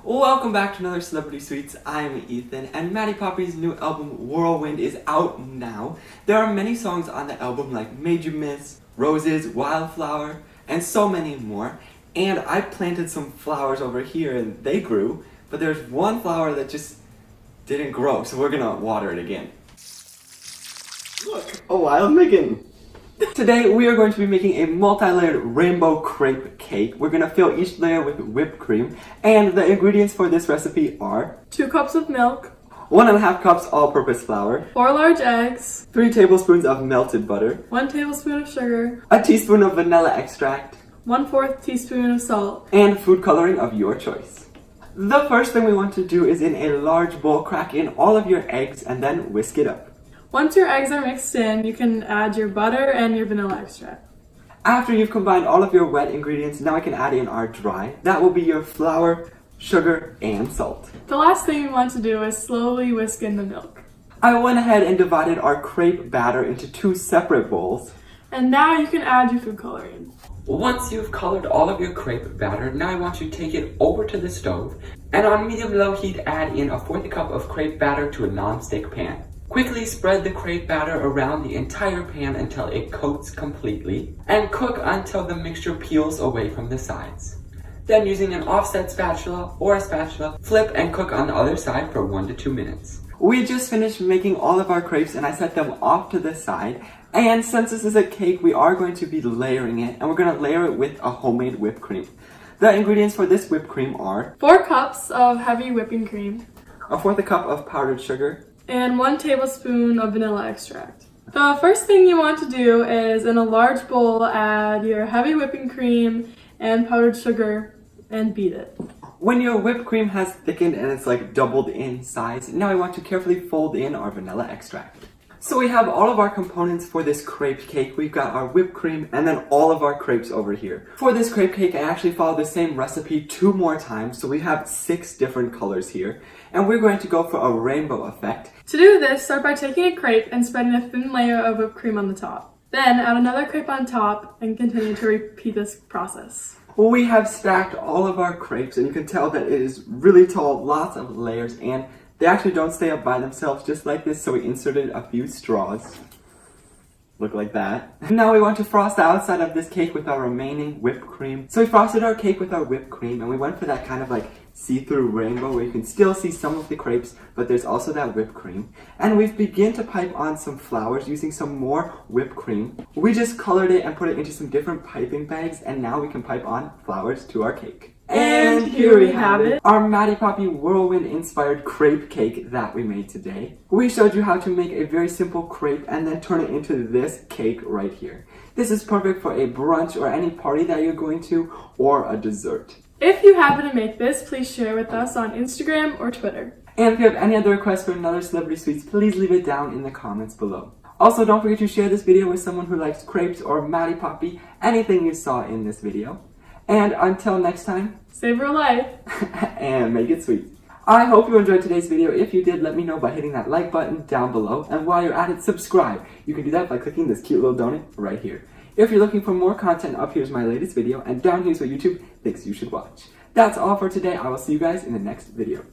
Welcome back to another Celebrity Sweets. I'm Ethan, and Maddie Poppe's new album Whirlwind is out now. There are many songs on the album like Made You Miss, Roses, Wildflower, and so many more. And I planted some flowers over here and they grew, but there's one flower that just didn't grow, so we're gonna water it again. Look, a wild Megan! Today we are going to be making a multi-layered rainbow crepe cake. We're going to fill each layer with whipped cream, and the ingredients for this recipe are 2 cups of milk, 1.5 cups all-purpose flour, 4 large eggs, 3 tablespoons of melted butter, 1 tablespoon of sugar, a teaspoon of vanilla extract, 1/4 teaspoon of salt, and food coloring of your choice. The first thing we want to do is in a large bowl crack in all of your eggs and then whisk it up. Once your eggs are mixed in, you can add your butter and your vanilla extract. After you've combined all of your wet ingredients, now we can add in our dry. That will be your flour, sugar, and salt. The last thing you want to do is slowly whisk in the milk. I went ahead and divided our crepe batter into 2 separate bowls. And now you can add your food coloring. Once you've colored all of your crepe batter, now I want you to take it over to the stove, and on medium-low heat add in 1/4 cup of crepe batter to a non-stick pan. Quickly spread the crepe batter around the entire pan until it coats completely, and cook until the mixture peels away from the sides. Then using an offset spatula or a spatula, flip and cook on the other side for 1 to 2 minutes. We just finished making all of our crepes and I set them off to the side. And since this is a cake, we are going to be layering it, and we're going to layer it with a homemade whipped cream. The ingredients for this whipped cream are 4 cups of heavy whipping cream, 1/4 cup of powdered sugar, and 1 tablespoon of vanilla extract. The first thing you want to do is in a large bowl add your heavy whipping cream and powdered sugar and beat it. When your whipped cream has thickened and it's like doubled in size, now we want to carefully fold in our vanilla extract. So we have all of our components for this crepe cake. We've got our whipped cream and then all of our crepes over here. For this crepe cake, I actually followed the same recipe 2 more times, so we have 6 different colors here. And we're going to go for a rainbow effect. To do this, start by taking a crepe and spreading a thin layer of whipped cream on the top. Then add another crepe on top and continue to repeat this process. We have stacked all of our crepes, and you can tell that it is really tall, lots of layers, and they actually don't stay up by themselves just like this, so we inserted a few straws. Look like that. Now we want to frost the outside of this cake with our remaining whipped cream. So we frosted our cake with our whipped cream, and we went for that kind of like see-through rainbow where you can still see some of the crepes, but there's also that whipped cream. And we've begun to pipe on some flowers using some more whipped cream. We just colored it and put it into some different piping bags, and now we can pipe on flowers to our cake. And here we have it. Our Maddie Poppe Whirlwind inspired crepe cake that we made today. We showed you how to make a very simple crepe and then turn it into this cake right here. This is perfect for a brunch or any party that you're going to, or a dessert. If you happen to make this, please share with us on Instagram or Twitter. And if you have any other requests for another Celebrity Sweets, please leave it down in the comments below. Also, don't forget to share this video with someone who likes crepes or Maddie Poppe, anything you saw in this video. And until next time, Savor life and make it sweet. I hope you enjoyed today's video. If you did, let me know by hitting that like button down below. And while you're at it, subscribe. You can do that by clicking this cute little donut right here. If you're looking for more content, up here's my latest video, and down here's what YouTube thinks you should watch. That's all for today. I will see you guys in the next video.